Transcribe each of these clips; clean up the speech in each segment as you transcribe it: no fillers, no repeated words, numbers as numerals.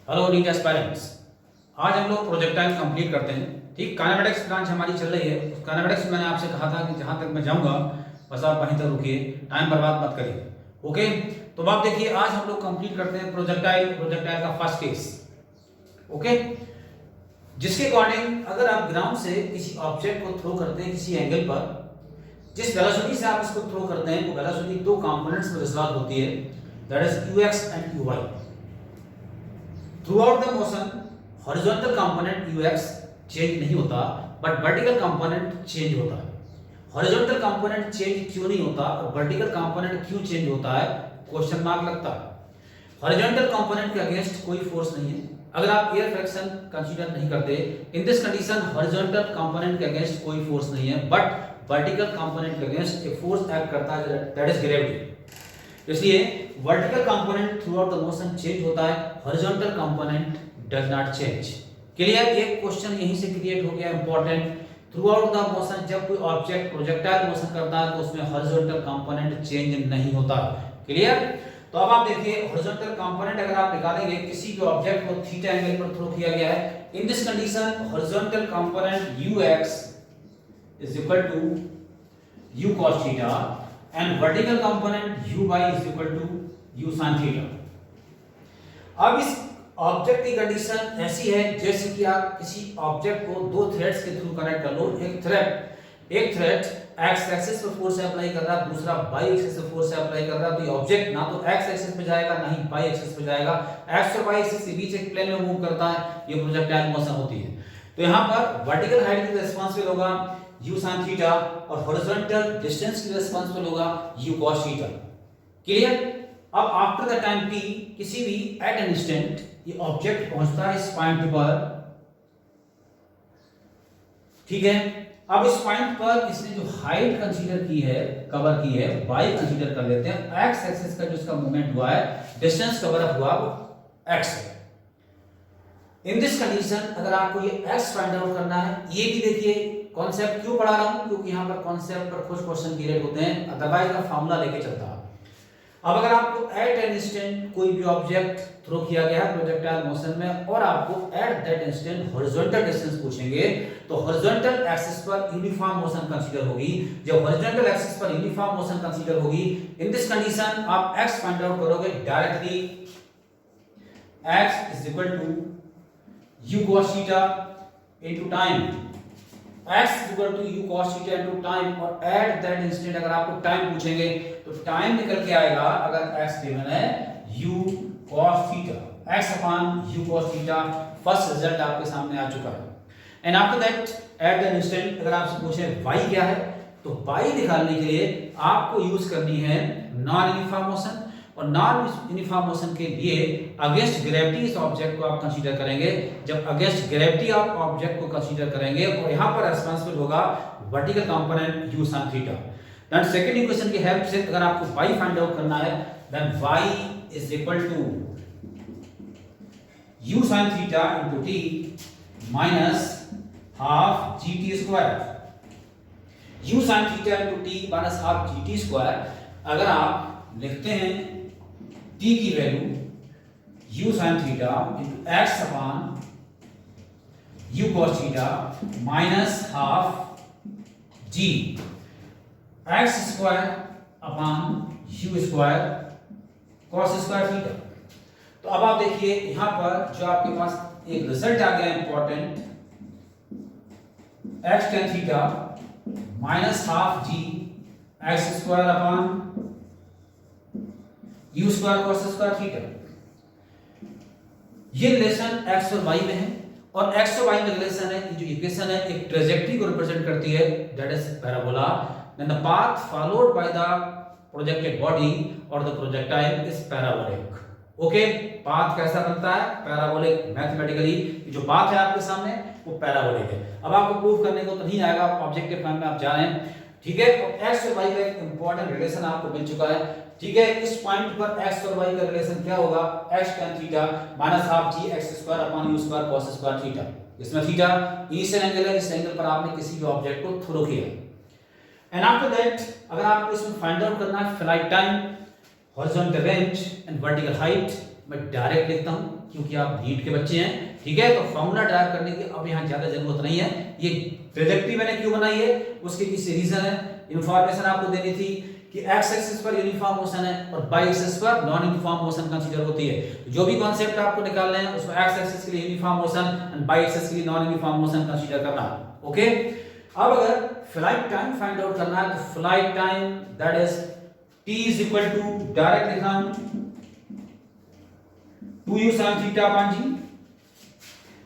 Hello NEET aspirants, आज हम लोग प्रोजेक्टाइल कंप्लीट करते हैं। ठीक, काइनेमेटिक्स ब्रांच हमारी चल रही है। काइनेमेटिक्स में मैंने आपसे कहा था कि जहां तक मैं जाऊंगा बस आप वहीं तक रुकिए, टाइम बर्बाद मत करिए। ओके, तो आप देखिए आज हम लोग कंप्लीट करते हैं प्रोजेक्टाइल का फर्स्ट केस। ओके, जिसके अकॉर्डिंग अगर आप ग्राउंड से किसी ऑब्जेक्ट को थ्रो करते हैं किसी एंगल पर, जिस वेलोसिटी से आप इसको थ्रो करते हैं वो वेलोसिटी दो कंपोनेंट्स में रिजॉल्व होती है, that is ux and uy। Throughout the motion horizontal component ux change नहीं होता, बट वर्टिकल कंपोनेंट चेंज होता है। हॉरिजॉन्टल कंपोनेंट चेंज क्यों नहीं होता और वर्टिकल कंपोनेंट क्यों चेंज होता है, क्वेश्चन मार्क लगता है। हॉरिजॉन्टल कंपोनेंट के अगेंस्ट कोई फोर्स नहीं है अगर आप एयर फ्रिक्शन कंसीडर नहीं करते। इन दिस कंडीशन हॉरिजॉन्टल कंपोनेंट के अगेंस्ट कोई फोर्स नहीं है, बट वर्टिकल कंपोनेंट के अगेंस्ट एक फोर्स एक्ट करता है, दैट इज ग्रेविटी। इसलिए vertical component through out the motion change होता है, horizontal component does not change. Clear? एक क्वेश्चन यहीं से क्रिएट हो गया important. Through out the motion जब कोई ऑब्जेक्ट प्रोजेक्टाइल मोशन करता है तो उसमें हॉरिजॉन्टल कंपोनेंट चेंज नहीं होता। क्लियर? तो अब आप देखिए हॉरिजॉन्टल कंपोनेंट अगर आप निकालेंगे, किसी भी ऑब्जेक्ट को थीटा एंगल पर थ्रो किया गया है, इन this condition horizontal component ux is equal to u cos theta and vertical component uy is equal to u sin theta। अब इस ऑब्जेक्ट की कंडीशन ऐसी है जैसे कि आप किसी ऑब्जेक्ट को दो थ्रेड्स के थ्रू कनेक्ट कर लो। एक थ्रेड एक्स एक्सिस पे फोर्स अप्लाई कर रहा है, दूसरा वाई एक्सिस पे फोर्स अप्लाई कर रहा है। तो ये ऑब्जेक्ट ना तो एक्स एक्सिस पे जाएगा ना ही वाई एक्सिस पे जाएगा, एक्स और वाई एक्सिस के बीच एक प्लेन में मूव करता है, ये प्रोजेक्टाइल मोशन होती है। तो यहाँ पर वर्टिकल हाइट की रिस्पांसिबल होगा u sin थीटा और हॉरिजॉन्टल डिस्टेंस की रिस्पांसिबल होगा u cos थीटा। क्लियर? अब आफ्टर द टाइम t किसी भी एट एन इंस्टेंट ये ऑब्जेक्ट पहुंचता है इस पॉइंट पर। ठीक है, अब इस पॉइंट पर इसने जो हाइट कंसीडर की है, कवर की है, y कंसीडर कर लेते हैं। x एक्सिस का जो इसका मूवमेंट हुआ है, डिस्टेंस कवर अप हुआ वो x है। इन दिस कंडीशन अगर आपको ये x फाइंड आउट करना है, ये भी देखिए कॉन्सेप्ट क्यों पढ़ा रहा हूं, क्योंकि यहां पर कॉन्सेप्ट पर कुछ क्वेश्चन क्रिएट होते हैं, अदरवाइज का फार्मूला लेके चलता है। अब अगर आपको एट एन इंस्टेंट कोई भी ऑब्जेक्ट थ्रो किया गया है प्रोजेक्टाइल मोशन में और आपको at that instant horizontal distance पूछेंगे, तो हॉरिजॉन्टल एक्सिस पर यूनिफॉर्म मोशन कंसीडर होगी। जब हॉरिजॉन्टल एक्सिस पर यूनिफॉर्म मोशन कंसीडर होगी, इन दिस कंडीशन आप x फाइंड आउट करोगे directly. x is equal to u cos theta into time, x is equal to u cos theta into time। और at that instant अगर आपको time पूछेंगे तो time निकल के आएगा, अगर x गिवन है u cos theta, x upon u cos theta। First result आपके सामने आ चुका है। And after that at that instant अगर आपसे पूछे y क्या है, तो y निकालने के लिए आपको यूज करनी है नॉन यूनिफॉर्म मोशन। और नॉन यूनिफॉर्म मोशन के लिए अगेंस्ट ग्रेविटी इस ऑब्जेक्ट को आप कंसीडर करेंगे। जब अगेंस्ट ग्रेविटी आप ऑब्जेक्ट को कंसीडर करेंगे और यहां पर रिस्पांसिबल होगा vertical component u sin theta. Then second equation की हेल्प से अगर आपको y फाइंड आउट करना है, then y is equal to u sin theta into t minus half gt square. u sin theta into t minus half gt square अगर आप लिखते हैं t की value u sin theta into x upon u cos theta minus half g x square upon u square cos square theta. तो अब आप देखिए यहां पर जो आपके पास एक रिजल्ट आ गया important, x tan theta minus half g x square upon u square cos square theta. ये रिलेशन x और y में है और x और y में रिलेशन है, जो इक्वेशन है एक ट्रेजेक्टरी को रिप्रेजेंट करती है, that is parabola. Then the path followed by the projected body और the projectile is parabolic. Okay, path कैसा बनता है? पैराबोलिक। मैथमेटिकली जो पाथ है आपके सामने वो पैराबोलिक है। अब आपको प्रूव करने को तो नहीं आएगा, ऑब्जेक्टिव फॉर्म में आप जा रहे हैं। ठीक है, तो x और y का एक इंपॉर्टेंट रिलेशन आपको मिल चुका है। ठीक है, इस पॉइंट पर x और y का रिलेशन क्या होगा? x tan theta minus half g x square upon u square cos square theta. इसमें थीटा इनिशियल एंगल है, इस एंगल पर आपने किसी भी ऑब्जेक्ट को थ्रो किया। एंड आफ्टर दैट अगर आपको इसमें फाइंड आउट करना है flight time, horizontal range and vertical height, मैं डायरेक्ट लिखता हूं क्योंकि आप नीट के बच्चे हैं, ठीक है। तो फॉर्मूला ड्राइव करने की अब यहां ज्यादा जरूरत नहीं है। ये ट्रेजेक्टरी मैंने क्यों बनाई है, उसके किसी रीजन है, इंफॉर्मेशन आपको देनी थी कि एक्स एक्सिस पर यूनिफॉर्म मोशन है और बाई एक्सिस पर नॉन यूनिफॉर्म मोशन कंसीडर होती है। तो जो भी कॉन्सेप्ट आपको निकालने हैं उसमें एक्स एक्सिस के लिए uniform motion and y axis के लिए नॉन यूनिफॉर्म मोशन कंसीडर करना, ओके। अब अगर फ्लाइट टाइम फाइंड आउट करना है तो flight time that is t is equal to, direct लिख रहा हूं, 2u sin theta upon g।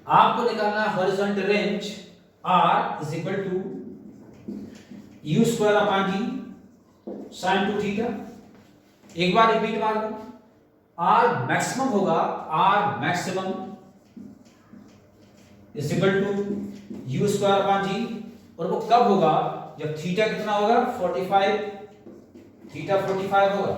आपको निकालना है horizontal range r is equal to u square upon g sin 2 theta. एक बार रिपीट मार दो, r मैक्सिमम होगा, r maximum is equal to u square upon g, और वो कब होगा, जब थीटा कितना होगा 45, थीटा 45 होगा।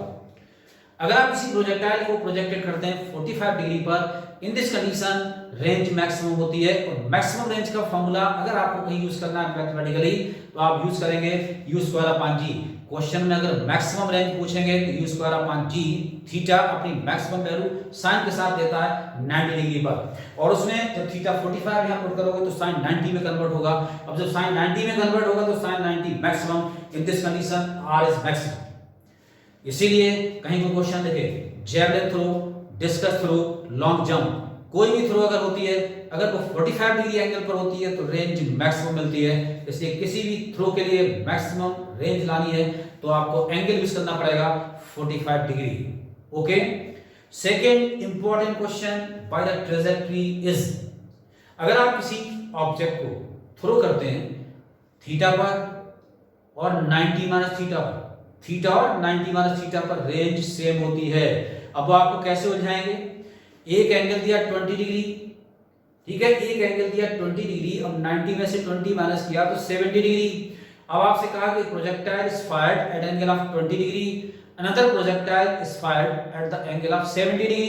अगर आप किसी प्रोजेक्टाइल को प्रोजेक्टेड करते हैं 45 डिग्री पर, इन दिस कंडीशन रेंज मैक्सिमम होती है। और मैक्सिमम रेंज का फॉर्मूला अगर आपको कहीं यूज करना है मैथमेटिकली तो आप यूज करेंगे u square upon g। Question में अगर मैक्सिमम रेंज पूछेंगे तो u square upon g, theta अपनी मैक्सिमम वैल्यू साइन के साथ देता है 90 डिग्री पर, और उसमें जब थीटा 45 यहां पुट करोगे तो साइन 90 में कन्वर्ट होगा। अब जब साइन 90 में कन्वर्ट होगा तो sine 90 maximum, in this condition r is maximum. इसीलिए कहीं कोई क्वेश्चन देखे javelin throw, discus throw, long jump, कोई भी थ्रो अगर होती है, अगर वो 45 डिग्री एंगल पर होती है तो रेंज मैक्सिमम मिलती है। इसलिए किसी भी थ्रो के लिए मैक्सिमम रेंज लानी है तो आपको एंगल यूज करना पड़ेगा 45 degree, okay. Second important question by the trajectory is, अगर आप किसी ऑब्जेक्ट को थ्रो करते हैं थीटा पर और 90 माइनस थीटा पर, थीटा और 90 माइनस थीटा पर रेंज सेम होती है। अब आपको कैसे उलझाएंगे, एक एंगल दिया 20 डिग्री, ठीक है, एक एंगल दिया 20 डिग्री, अब 90 में से 20 माइनस किया तो 70 डिग्री। अब आपसे कहा कि projectile is fired eight angle of 20 degree, another projectile is fired at the angle of 70 degree,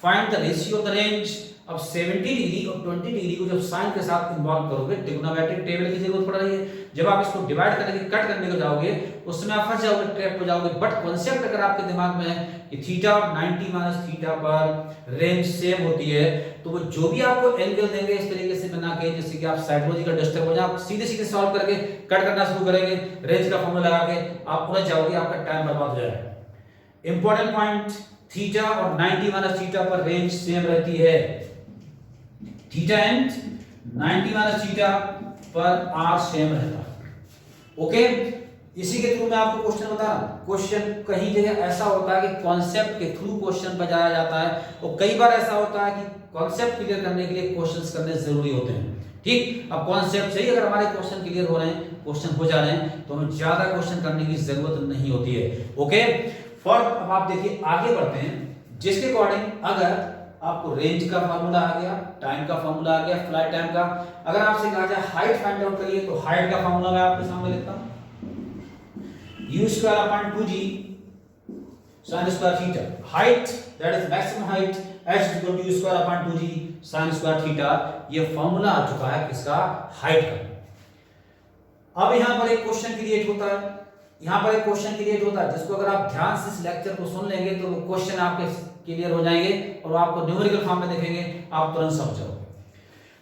find the ratio of the range. अब 70 डिग्री और 20 डिग्री को जब साइन के साथ इन्वॉल्व करोगे, ट्रिग्नोमेट्रिक टेबल की जरूरत पड़ रही है। जब आप इसको डिवाइड करके कट करने को जाओगे उसमें आप फंस जाओगे, ट्रैप हो जाओगे। बट कॉन्सेप्ट अगर आपके दिमाग में है कि थीटा और 90 माइनस थीटा पर रेंज सेम होती है, तो वो जो भी आपको एंगल देंगे इस तरीके से बना के, जैसे कि आप साइकोलॉजिकल डिस्टर्ब हो जाए, आप सीधे सीधे सॉल्व करके कट करना शुरू करेंगे, रेंज का फॉर्मूला लगा के आप उलझ जाओगे, आपका टाइम बर्बाद हो जाएगा। इंपॉर्टेंट पॉइंट, थीटा और 90 माइनस थीटा पर रेंज सेम रहती है, थीटा एंड 90 माइनस थीटा पर आर सेम रहता है, ओके। इसी के थ्रू मैं आपको क्वेश्चन बता रहा हूं। क्वेश्चन कहीं जगह ऐसा होता है कि कॉन्सेप्ट के थ्रू क्वेश्चन पर जाया जाता है, और कई बार ऐसा होता है कि कॉन्सेप्ट क्लियर करने के लिए क्वेश्चंस करने जरूरी होते हैं, ठीक। अब कॉन्सेप्ट से ही अगर हमारे क्वेश्चन क्लियर हो रहे हैं, क्वेश्चन हो जा रहे हैं, तो हमें ज्यादा क्वेश्चन करने की जरूरत नहीं होती है, ओके। फॉर अब आप देखिए आगे बढ़ते हैं, जिसके अकॉर्डिंग अगर आपको रेंज का फार्मूला आ गया, टाइम का फार्मूला आ गया, फ्लाइट टाइम का, अगर आपसे कहा जाए हाइट फाइंड आउट करिए तो हाइट का फार्मूला मैं आपके सामने लिखता हूं, u square upon 2g sin square theta. Height that is maximum height h is equal to u square upon 2g sin square theta. ये फार्मूला आ चुका है किसका, हाइट का। अब यहां पर एक क्वेश्चन क्रिएट होता है, यहां पर एक क्वेश्चन क्रिएट होता है जिसको अगर आप ध्यान से इस लेक्चर को सुन लेंगे तो वो क्वेश्चन आपके क्लियर हो जाएंगे और आपको न्यूमेरिकल फॉर्म में देखेंगे, आप तुरंत समझ जाओगे।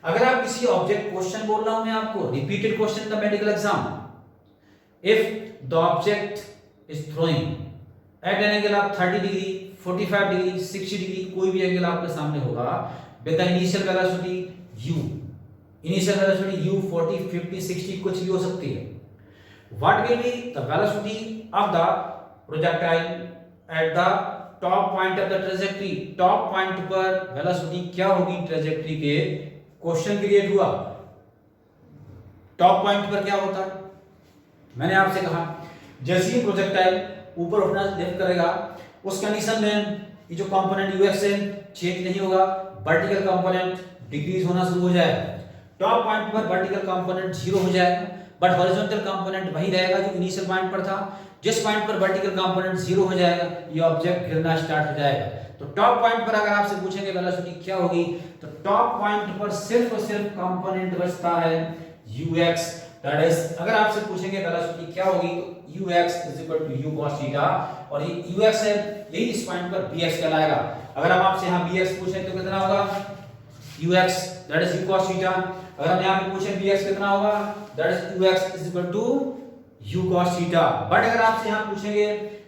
अगर आप किसी ऑब्जेक्ट, क्वेश्चन बोल रहा हूं मैं आपको, repeated question in the medical exam, if the object is throwing at an angle of 30 degree, 45 degree, 60 degree, कोई भी एंगल आपके सामने होगा, with the initial velocity u, initial velocity u 40, 50, 60 कुछ भी हो सकती है। What will be the velocity of the projectile at the top point of the trajectory? Top point पर velocity क्या होगी ट्रेजेक्टरी के, क्वेश्चन क्रिएट हुआ। टॉप पॉइंट पर क्या होता है, मैंने आपसे कहा जैसे ही प्रोजेक्टाइल ऊपर उठना लिफ्ट करेगा उस कंडीशन में ये जो कंपोनेंट ux है चेंज नहीं होगा, वर्टिकल कंपोनेंट डिक्रीज होना शुरू हो जाएगा। टॉप पॉइंट पर वर्टिकल कंपोनेंट 0 हो जाएगा, बट हॉरिजॉन्टल कंपोनेंट वही रहेगा जो इनिशियल पॉइंट पर था। जिस पॉइंट पर वर्टिकल कंपोनेंट 0 हो जाएगा ये ऑब्जेक्ट गिरना स्टार्ट हो जाएगा। तो टॉप पॉइंट पर अगर आपसे पूछेंगे वेलोसिटी क्या होगी, तो टॉप पॉइंट पर सिर्फ और सिर्फ कंपोनेंट बचता है ux, दैट इज अगर आपसे पूछेंगे वेलोसिटी क्या होगी तो ux u cos थीटा और ये ux है यही इस पॉइंट पर bx कहलाएगा। अगर हम आपसे यहां bx पूछें तो कितना होगा ux that is u cos theta. अगर हम यहां पे पूछें bx कितना होगा that is ux u cos theta. But अगर आपसे यहां पूछेंगे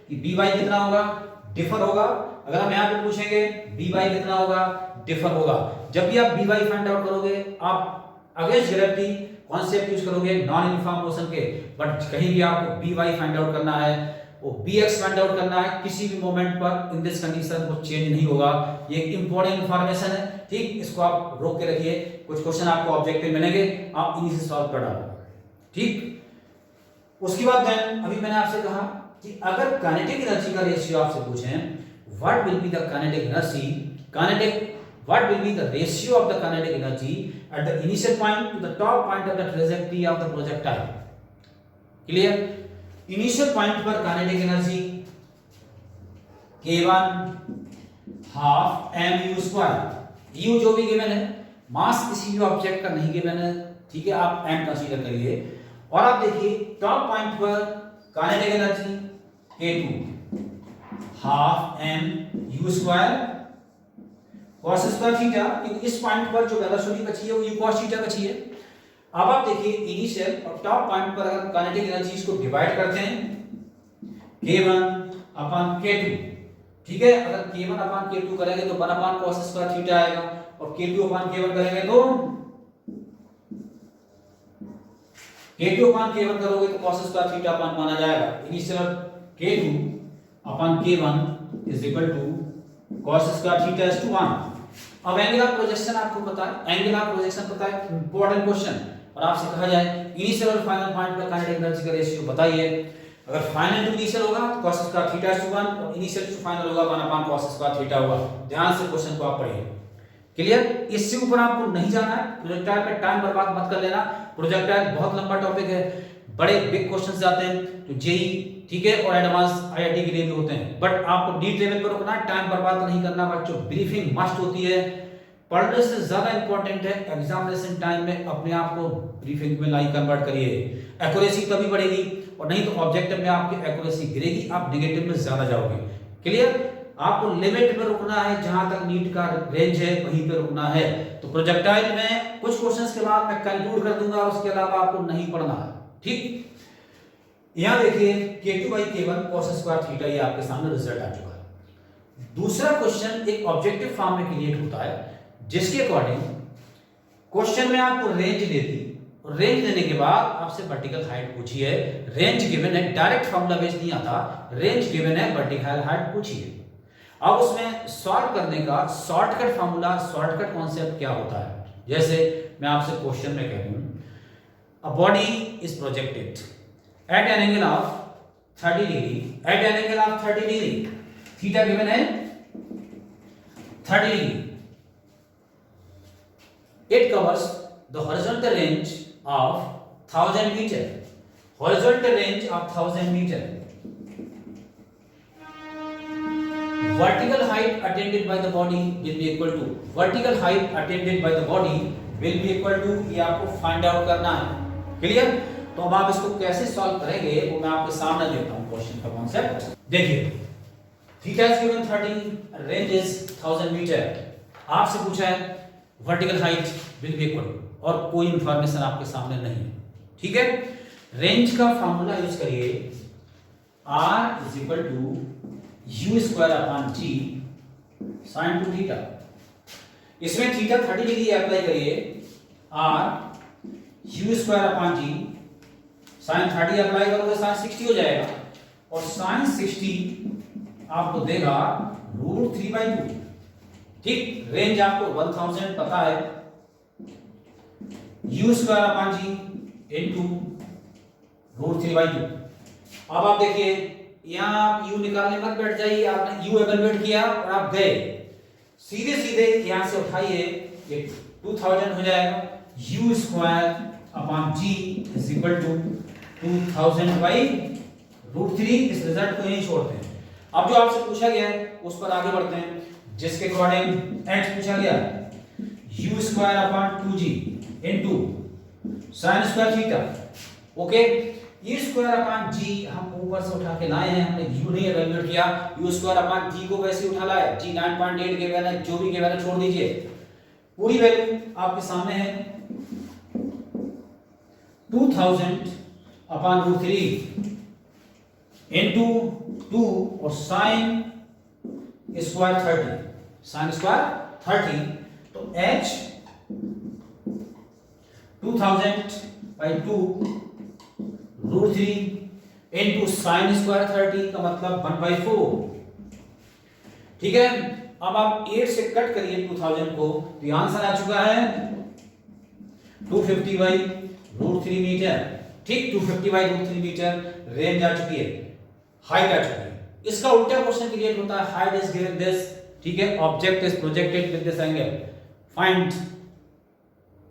कि by कितना होगा डिफर होगा। अगर हम यहां पे पूछेंगे by कितना होगा डिफर होगा। जब भी आप by फाइंड आउट करोगे आप अगेंस्ट ग्रेविटी कॉन्सेप्ट यूज करोगे नॉन यूनिफॉर्म मोशन के। बट कहीं भी आपको by फाइंड आउट करना है वो bx फाइंड आउट करना है किसी भी मोमेंट पर इन दिस कंडीशन वो चेंज नहीं होगा। ये एक इंपॉर्टेंट इंफॉर्मेशन है ठीक। इसको आप रोक के रखिए कुछ क्वेश्चन आपको ऑब्जेक्टिव मिलेंगे आप इन्हीं से सॉल्व कर डालो ठीक। उसके बाद देन अभी मैंने आपसे कहा कि अगर काइनेटिक एनर्जी का रेशियो आपसे पूछें what will be the kinetic energy what will be the ratio of the kinetic energy at the initial point to the top point of the trajectory of the projectile clear। initial point पर kinetic energy k1 half mu square u जो भी given है मास किसी भी object का नहीं given है ठीक है आप m कंसीडर करिए। और आप देखिए टॉप पॉइंट पर kinetic energy k2 half mu square cos square theta क्योंकि इस पॉइंट पर जो वेलोसिटी बची है वो u cos थीटा बची है। अब आप देखिए इनिशियल और टॉप पॉइंट पर अगर काइनेटिक एनर्जी को डिवाइड करते हैं k1 अपॉन k2 ठीक है। अगर k1 अपॉन k2 करेंगे तो 1 अपॉन cos स्क्वायर थीटा आएगा और k2 अपॉन k1 करेंगे तो k2 अपॉन k1 करोगे तो cos स्क्वायर थीटा अपॉन माना जाएगा। इनिशियल k2 अपॉन k1 is equal to cos square theta is to 1। अब एंगल ऑफ प्रोजेक्शन आपको पता है एंगल ऑफ प्रोजेक्शन पता है इंपॉर्टेंट क्वेश्चन। और आपसे कहा जाए इनिशियल और फाइनल पॉइंट पर काइनेटिक एनर्जी का रेशियो बताइए। अगर फाइनल टू इनिशियल होगा तो cos square theta is to 1 और इनिशियल टू फाइनल होगा 1 अपॉन cos स्क्वायर थीटा होगा। ध्यान से क्वेश्चन को आप पढ़िए क्लियर। इससे ऊपर आपको नहीं जाना है प्रोजेक्टाइल पे टाइम बर्बाद मत कर लेना। प्रोजेक्टाइल बहुत लंबा टॉपिक है बड़े बिग क्वेश्चंस जाते हैं तो जेई ठीक है और एडवांस आईआईटी के लिए भी होते हैं। बट आपको डीप लेवल पर रुकना टाइम बर्बाद नहीं करना बच्चों। ब्रीफिंग मस्ट होती है पढ़ने से ज्यादा इंपॉर्टेंट है एग्जामिनेशन टाइम में अपने आप को ब्रीफिंग में लाइक कन्वर्ट करिए। एक्यूरेसी तभी बढ़ेगी और नहीं तो ऑब्जेक्टिव में आपकी एक्यूरेसी गिरेगी आप नेगेटिव में ज्यादा जाओगे क्लियर। आपको लिमिट में रुकना है जहां तक नीट का रेंज है वहीं पे रुकना है। तो प्रोजेक्टाइल में कुछ क्वेश्चंस के बाद मैं कंक्लूड कर दूंगा और उसके अलावा आपको नहीं पढ़ना है ठीक। यहां देखिए k2/k1 cos स्क्वायर थीटा ये आपके सामने रिजल्ट आ चुका है। दूसरा क्वेश्चन एक ऑब्जेक्टिव फॉर्म में क्रिएट होता है जिसके अकॉर्डिंग क्वेश्चन में आपको रेंज दे दी और रेंज देने के बाद आपसे वर्टिकल हाइट पूछी है। रेंज गिवन है डायरेक्ट फॉर्मूला बेस नहीं आता रेंज गिवन है वर्टिकल हाइट पूछी है। अब उसमें सॉल्व करने का शॉर्टकट फार्मूला शॉर्टकट कॉन्सेप्ट क्या होता है। जैसे मैं आपसे क्वेश्चन में कह दूं a body is projected at an angle of 30 degree at an angle of 30 degree theta given है 30 degree. It covers the horizontal range of 1000 meter horizontal range of 1000 meter. Vertical height attained by the body will be equal to vertical height attained by the body will be equal to ये आपको find out करना है clear. तो अब आप इसको कैसे solve करेंगे वो मैं आपके सामने देता हूं क्वेश्चन का कॉन्सेप्ट। देखिए theta is given 30 range is 1000 meter. आपसे पूछा है vertical height will be equal और कोई इंफॉर्मेशन आपके सामने नहीं है ठीक है। रेंज का फार्मूला यूज करिए r is equal to u square upon g sin 2 theta. इसमें थीटा 30 डिग्री अप्लाई करिए r u square upon g sin 30 apply करोगे sin 60 हो जाएगा और sin 60 आपको देगा √3/2 ठीक। रेंज आपको 1000 पता है u square upon g into √3/2। अब आप देखिए यहां आप u निकालने मत बैठ जाइए आपने u एवेलुएट किया और आप गए सीधे सीधे यहां से उठाइए ये 2000 हो जाएगा u square upon g is equal to 2000/√3। इस रिजल्ट को यहीं छोड़ते हैं। अब जो आपसे पूछा गया है उस पर आगे बढ़ते हैं जिसके अकॉर्डिंग x पूछा गया u square upon 2g into sin square theta okay, E square upon G हम ऊपर से उठा के लाए हैं, हमने यू नहीं एवेल्यूएट किया, यू स्क्वायर अपॉन जी को वैसे उठा लाए, जी 9.8 गिवन है, जो भी गिवन है छोड़ दीजिए, पूरी वैल्यू आपके सामने है 2000 अपॉन रूट 3 इनटू 2 और साइन स्क्वायर 30, साइन स्क्वायर 30, तो h 2000 by 2 root 3 into sine square 30 का मतलब 1/4। ठीक है, अब आप 8 से कट करिए 2000 को, तो ये आंसर आ चुका है 250 बाई रूट 3 मीटर। ठीक, 250 बाई रूट 3 मीटर रेंज आ चुकी है, हाइट आ चुकी है। इसका उल्टा क्वेश्चन क्रिएट होता है, हाइट इज गिवन दिस, ठीक है, object is projected with this angle, find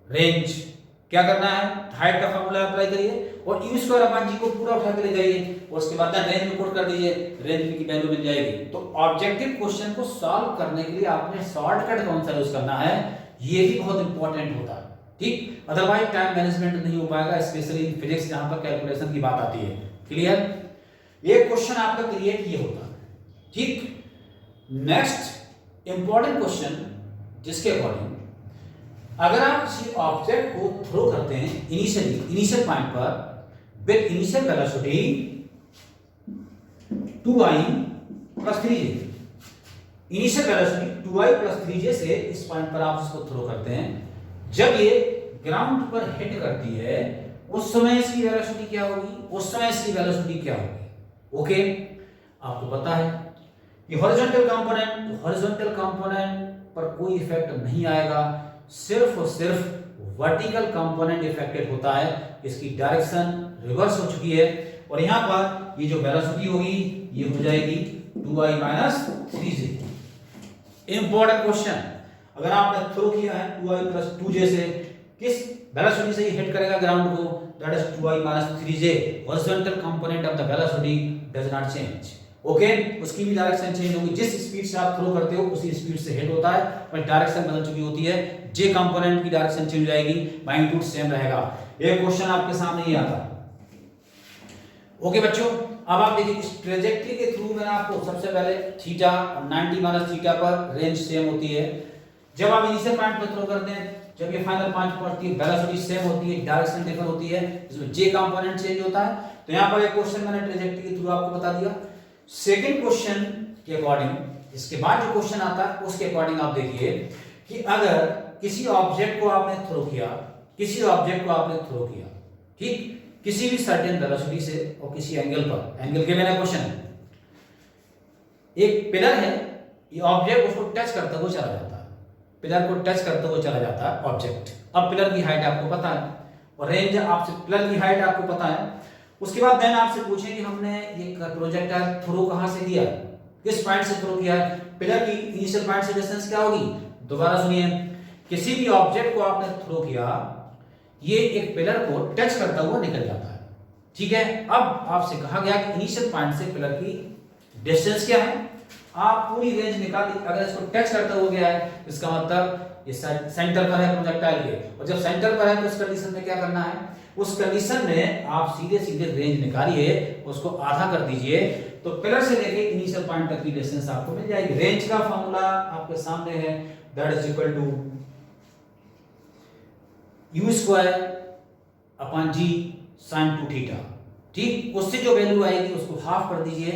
range. क्या करना है, हाइट का फार्मूला अप्लाई करिए और यू स्क्वायर अपॉन जी को पूरा उठा के ले जाइए और उसके बाद रेंज में पुट कर दीजिए, रेंज की वैल्यू मिल जाएगी। तो ऑब्जेक्टिव क्वेश्चन को सॉल्व करने के लिए आपने शॉर्टकट कौन सा यूज करना है, ये भी बहुत इंपॉर्टेंट होता है। ठीक, अदरवाइज टाइम मैनेजमेंट नहीं हो पाएगा, स्पेशली इन फिजिक्स जहां पर कैलकुलेशन की बात आती है। क्लियर, ये क्वेश्चन आपका क्रिएट ये होता है। ठीक, नेक्स्ट इंपॉर्टेंट क्वेश्चन जिसके अकॉर्डिंग अगर आप किसी ऑब्जेक्ट को थ्रो करते हैं इनिशियल पॉइंट पर with initial velocity 2i + 3j, initial velocity 2i + 3j से इस पॉइंट पर आप इसको थ्रो करते हैं, जब ये ग्राउंड पर हिट करती है उस समय इसकी वेलोसिटी क्या होगी, उस समय इसकी वेलोसिटी क्या होगी। ओके, आपको पता है ये हॉरिजॉन्टल कंपोनेंट पर कोई इफेक्ट नहीं आएगा, सिर्फ और सिर्फ वर्टिकल कंपोनेंट इफेक्टेड होता है। इसकी डायरेक्शन रिवर्स हो चुकी है और यहां पर ये जो वेलोसिटी होगी ये हो जाएगी 2i - 3j। इंपॉर्टेंट क्वेश्चन, अगर आपने थ्रो किया है 2i + 2j से, किस वेलोसिटी से ये हिट करेगा ग्राउंड को, that is 2i - 3j। Horizontal component of the velocity does not change. Okay, उसकी भी डायरेक्शन चेंज होगी, जिस स्पीड से आप थ्रो करते हो उसी स्पीड से हिट होता है, पर डायरेक्शन बदल चुकी होती है, जे कंपोनेंट की डायरेक्शन चेंज हो जाएगी, मैग्नीट्यूड सेम रहेगा। ये क्वेश्चन आपके सामने ही आता है। ओके बच्चों, अब आप देखिए इस ट्रेजेक्टरी के थ्रू मैंने आपको सबसे पहले थीटा और 90 - थीटा पर रेंज सेम होती है। जब आप इनिशियल पॉइंट पर थ्रो करते हैं, जब ये फाइनल पॉइंट पहुंचती है, वेलोसिटी सेम होती है, डायरेक्शन डिफर होती है, इसमें जे कंपोनेंट चेंज होता है। तो यहां पर एक क्वेश्चन मैंने ट्रेजेक्टरी के थ्रू आपको बता दिया। सेकंड क्वेश्चन के अकॉर्डिंग, इसके बाद जो क्वेश्चन आता है उसके अकॉर्डिंग आप देखिए कि अगर किसी ऑब्जेक्ट को आपने थ्रो किया, ठीक, किसी भी सर्टेन वेलोसिटी से और किसी एंगल पर, एंगल के बिना क्वेश्चन, एक पिलर है, ये ऑब्जेक्ट उसको टच करते हुए चला जाता है, पिलर को टच करते हुए चला जाता है ऑब्जेक्ट। अब पिलर की हाइट आपको पता है और रेंज आपसे, पिलर की हाइट आपको पता है। उसके बाद मैंने आपसे पूछे कि हमने ये प्रोजेक्टाइल थ्रो कहां से किया, किस पॉइंट से थ्रो किया है, पिलर की इनिशियल पॉइंट से डिस्टेंस क्या होगी। दोबारा सुनिए, किसी भी ऑब्जेक्ट को आपने थ्रो किया, ये एक पिलर को टच करता हुआ निकल जाता है। ठीक है, अब आपसे कहा गया कि इनिशियल पॉइंट से पिलर की डिस्टेंस क्या है, आप पूरी रेंज निकाल दी। अगर इसको टच करता हुआ गया है, इसका मतलब ये सेंटर पर है प्रोजेक्टाइल के, और जब सेंटर पर है तो उस कंडीशन में क्या करना है, उस कंडीशन में आप सीधे सीधे रेंज निकालिए, उसको आधा कर दीजिए, तो पिलर से लेके इनिशियल पॉइंट तक की डिस्टेंस आपको मिल जाएगी। रेंज का फार्मूला आपके सामने है, that is equal to u square upon g sin 2θ। ठीक, उससे जो वैल्यू आएगी उसको हाफ कर दीजिए,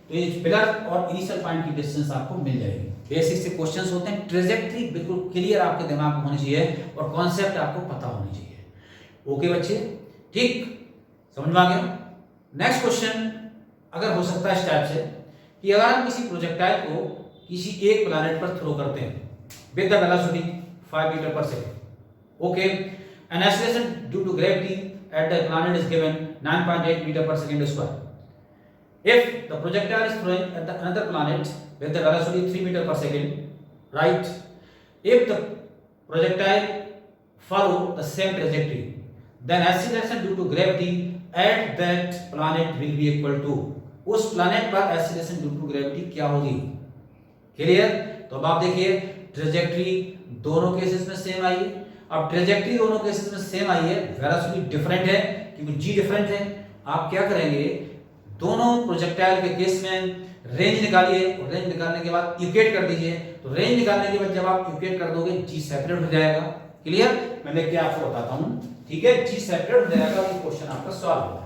तो ये पिलर और इनिशियल पॉइंट की डिस्टेंस आपको मिल जाएगी। बेसिक से क्वेश्चंस होते हैं, ट्रेजेक्टरी बिल्कुल क्लियर आपके दिमाग में होनी चाहिए और कॉन्सेप्ट आपको पता होनी चाहिए। ओके बच्चे, ठीक, समझ में आ गया। नेक्स्ट क्वेश्चन अगर हो सकता है इस टाइप से कि अगर हम किसी प्रोजेक्टाइल को किसी एक प्लैनेट पर थ्रो करते हैं with the velocity 5 metre per second, okay, an acceleration due to gravity at the planet is given 9.8 metre per second square. If the projectile is throwing at the another planet with the velocity 3 meter per second, right? If the projectile follow the same trajectory, then acceleration due to gravity at that planet will be equal to, उस planet पर acceleration due to gravity क्या होगी। Clear, तो अब आप देखिए trajectory दोनों cases में सेम आई है। अब ट्रेजेक्टरी दोनों केसेस में सेम आई है, वेलोसिटी डिफरेंट है, क्योंकि जी डिफरेंट है। आप क्या करेंगे, दोनों प्रोजेक्टाइल के केस में रेंज निकालिए और रेंज निकालने के बाद इक्वेट कर दीजिए। तो रेंज निकालने के बाद जब आप इक्वेट कर दोगे जी सेपरेट हो जाएगा। क्लियर? मैं लेके आपको बताता हूं, ठीक है। जी सेपरेट हो जाएगा, ये क्वेश्चन आपका सॉल्व होगा।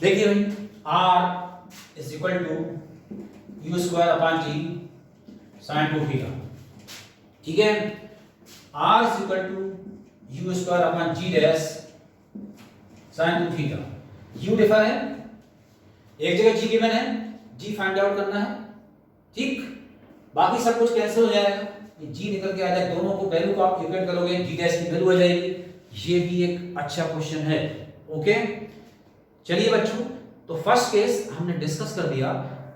देखिए भाई, r is equal to u square upon g sine 2 theta, ठीक है। r is equal to u square upon g dash sine 2 theta. u differ है, एक जगह जी गिवन है, जी फाइंड आउट करना है, ठीक। बाकी सब कुछ कैंसिल हो जाएगा, ये जी निकल के आ जाए, दोनों को वैल्यू को आप इक्वेट करोगे, जी डैश की वैल्यू आ जाएगी। ये भी एक अच्छा क्वेश्चन है। ओके, चलिए बच्चों, तो फर्स्ट केस हमने डिस्कस कर दिया।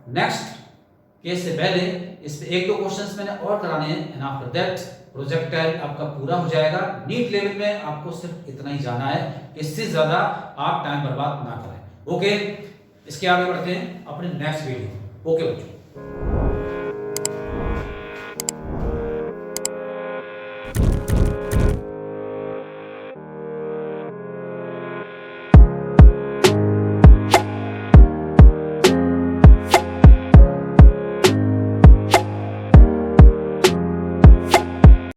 नेक्स्ट केस से पहले इस पे एक दो क्वेश्चंस मैंने और कराने हैं, एंड आफ्टर दैट प्रोजेक्टाइल आपका पूरा हो जाएगा। नीट लेवल में आपको सिर्फ इतना ही जाना है, इससे ज्यादा आप टाइम बर्बाद ना करें। ओके, इसके आगे बढ़ते हैं अपने नेक्स्ट वीडियो। ओके बच्चों।